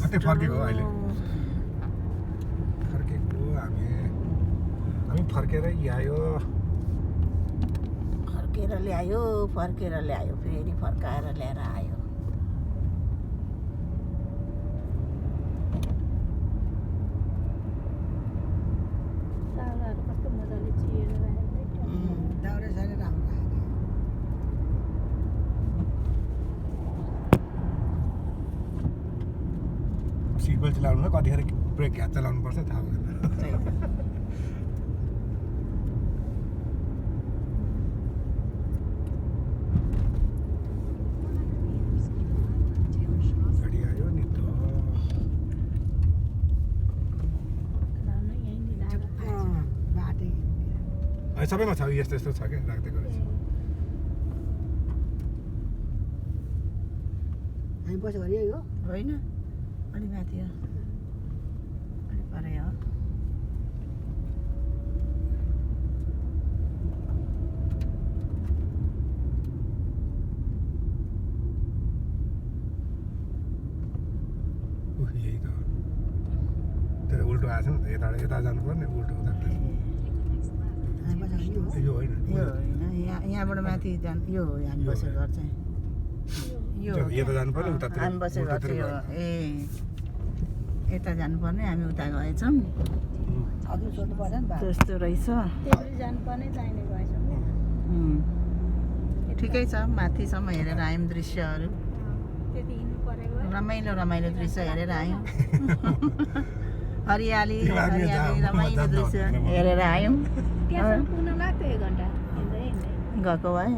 कतै फर्केको हो अहिले फर्केको हामी फर्केरै आयो फर्केर ल्यायो फेरि फर्काएर ल्याएर आयो दाउराहरू कस्तो मजाले चिरेर राखेको दाउरा साह्रै राम्रो सिट बेल्ट चलाउनु कतिखेर ब्रेक हात चलाउनु पर्छ थाहा हुँदैन गाडी आयो नि त बाटै अहिले सबैमा छ यस्तो यस्तो छ क्या राख्दै गरेको हामी बस्यो भने यही हो होइन अलि माथि हो अलि परे हो यही त हो तर उल्टो आएछ नि त यता जानुपर्ने उल्टो उता हामी बस्यो भने यो हो यो होइन यो होइन यहाँबाट माथि जानु यो हो हामी बसेको घर चाहिँ यो यता जानुपर्ने उतातिर हामी बसेको घर चाहिँ यो ए यता जानुपर्ने हामी उता गएछौँ हजुर सोध्नु पर्दैन बा त्यस्तो रहेछ त्यसरी जानुपर्ने चाहिने भएछ ठिकै छ माथिसम्म हेरेर आयौँ दृश्यहरू त्यति हिँड्नु परेको रमाइलो दृश्य हेरेर आयौँ हरियाली दिमागमा रमाइलो दृश्य हेरेर आयौँ त्यहाँसम्म पुग्न लाग्थ्यो 1 घन्टा हिँड्दै गएको भए